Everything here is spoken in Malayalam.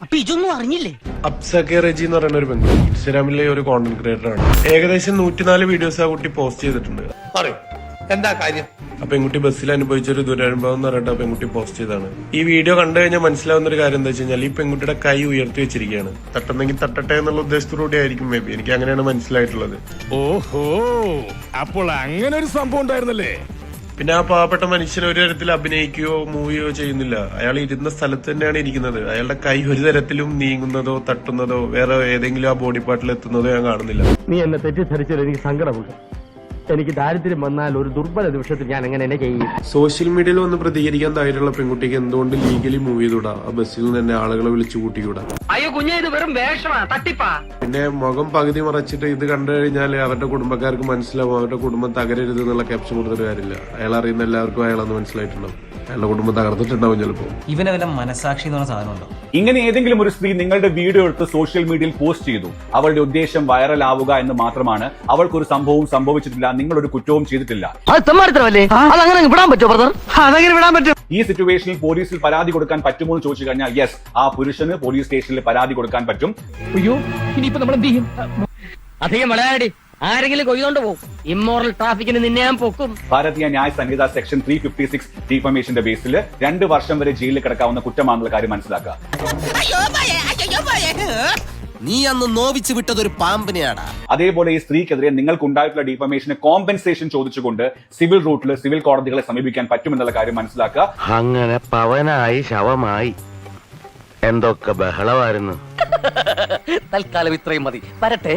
അപ്പൊ ഇതൊന്നും അറിഞ്ഞില്ലേ? അപ്സക്കെ റെജി എന്ന് പറയുന്ന ഒരു പെൺകുട്ടി ഇൻസ്റ്റാഗ്രാമിലെ ഒരു കോണ്ടന്റ് ക്രിയേറ്റർ ആണ്. ഏകദേശം 104 വീഡിയോസ് ആ കുട്ടി പോസ്റ്റ് ചെയ്തിട്ടുണ്ട്. എന്താ കാര്യം? ആ പെൺകുട്ടി ബസ്സിൽ അനുഭവിച്ച ഒരു ദുരനുഭവം എന്ന് പറഞ്ഞിട്ട് ആ പെൺകുട്ടി പോസ്റ്റ് ചെയ്താണ്. ഈ വീഡിയോ കണ്ടു കഴിഞ്ഞാൽ മനസ്സിലാവുന്ന ഒരു കാര്യം എന്താ വെച്ച് കഴിഞ്ഞാൽ ഈ പെൺകുട്ടിയുടെ കൈ ഉയർത്തി വെച്ചിരിക്കുകയാണ്. തട്ടുന്നെങ്കിൽ തട്ടട്ടെ എന്നുള്ള ഉദ്ദേശത്തോടെ ആയിരിക്കും മേ ബി. എനിക്ക് അങ്ങനെയാണ് മനസ്സിലായിട്ടുള്ളത്. ഓഹോ, അപ്പോൾ അങ്ങനെ ഒരു സംഭവം ഉണ്ടായിരുന്നല്ലേ? പിന്നെ ആ പാവപ്പെട്ട മനുഷ്യൻ ഒരു തരത്തിൽ അഭിനയിക്കുകയോ മൂവിയോ ചെയ്യുന്നില്ല. അയാൾ ഇരുന്ന സ്ഥലത്ത് തന്നെയാണ് ഇരിക്കുന്നത്. അയാളുടെ കൈ ഒരു തരത്തിലും നീങ്ങുന്നതോ തട്ടുന്നതോ വേറെ ഏതെങ്കിലും ആ ബോഡി പാർട്ടിൽ എത്തുന്നതോ ഞാൻ കാണുന്നില്ല. നീ എന്നെ തെറ്റിദ്ധരിച്ചാൽ എനിക്ക് സങ്കടമുണ്ട്. എനിക്ക് ദാരിദ്ര്യം വന്നാൽ ഒരു ദുർബല നിമിഷത്തിൽ ഞാൻ എങ്ങനെ എന്നെ ചെയ്യും? സോഷ്യൽ മീഡിയയിൽ വന്ന് പ്രതികരിക്കാൻ ധൈര്യമുള്ള പെൺകുട്ടിക്ക് എന്തുകൊണ്ട് ലീഗലി മൂവ് ചെയ്തുകൂടാ? ആ ബസ്സിൽ നിന്ന് തന്നെ ആളുകളെ വിളിച്ചു കൂട്ടിക്കൂടാ? അയ്യോ കുഞ്ഞെ, ഇത് വെറും വേഷമാ, തട്ടിപ്പാ. പിന്നെ മുഖം പകുതി മറച്ചിട്ട് ഇത് കണ്ടു കഴിഞ്ഞാൽ അവരുടെ കുടുംബക്കാർക്ക് മനസ്സിലാവും അവരുടെ കുടുംബം തകരരുത് എന്നുള്ള ക്യാപ്ഷൻ കൊടുത്തിട്ട് കാര്യമില്ല. അയാൾ അറിയുന്ന എല്ലാവർക്കും അയാളെന്ന് മനസ്സിലായിട്ടുണ്ടാവും. അയാളുടെ കുടുംബം തകർത്തിട്ടുണ്ടാവും ചിലപ്പോൾ. ഇവനെ വല്ല മനസാക്ഷി എന്ന് പറഞ്ഞ സാധനമുണ്ടോ? ഇങ്ങനെ ഏതെങ്കിലും ഒരു സ്ത്രീ നിങ്ങളുടെ വീഡിയോ എടുത്ത് സോഷ്യൽ മീഡിയയിൽ പോസ്റ്റ് ചെയ്തു. അവളുടെ ഉദ്ദേശം വൈറൽ ആവുക എന്ന് മാത്രമാണ്. അവൾക്കൊരു സംഭവവും സംഭവിച്ചിട്ടില്ല, നിങ്ങളൊരു കുറ്റവും ചെയ്തിട്ടില്ല. അത് തെമ്മാടിത്തരമല്ലേ? അതങ്ങനെ വിടാൻ പറ്റുമോ ബ്രദർ? അതെങ്ങനെ വിടാൻ പറ്റും? ഈ സിറ്റുവേഷനിൽ പോലീസിൽ പരാതി കൊടുക്കാൻ പറ്റുമോ എന്ന് ചോദിച്ചു കഴിഞ്ഞാൽ യെസ്, ആ പുരുഷന് പോലീസ് സ്റ്റേഷനിൽ പരാതി കൊടുക്കാൻ പറ്റും. അയ്യോ, ഇനിയിപ്പോ നമ്മൾ എന്ത് ചെയ്യും? അധികം വളരാടി, ആരെങ്കിലും കൊയ്തോണ്ട് പോകും. ഇമ്മോറൽ ട്രാഫിക്കിന് നിന്നെ ഞാൻ പൊക്കും. ഭാരതീയ ന്യായ സംഹിത സെക്ഷൻ 356 ഡിഫമേഷന്റെ ബേസിൽ 2 വർഷം വരെ ജയിലിൽ കിടക്കാവുന്ന കുറ്റമാണെന്നുള്ള കാര്യം മനസ്സിലാക്കുക. നീ അന്ന് നോവിച്ചു വിട്ടതൊരു പാമ്പിനെയാടാ. അതേപോലെ ഈ സ്ത്രീക്കെതിരെ നിങ്ങൾക്ക് ഉണ്ടായിട്ടുള്ള ഡിഫമേഷന് കോമ്പൻസേഷൻ ചോദിച്ചുകൊണ്ട് സിവിൽ റൂട്ടിൽ സിവിൽ കോടതികളെ സമീപിക്കാൻ പറ്റുമെന്നുള്ള കാര്യം മനസ്സിലാക്കുക. അങ്ങനെ പവനായി ശവമായി എന്തൊക്കെ ബഹളമായിരുന്നു. തൽക്കാലം ഇത്രയും മതി. വരട്ടെ.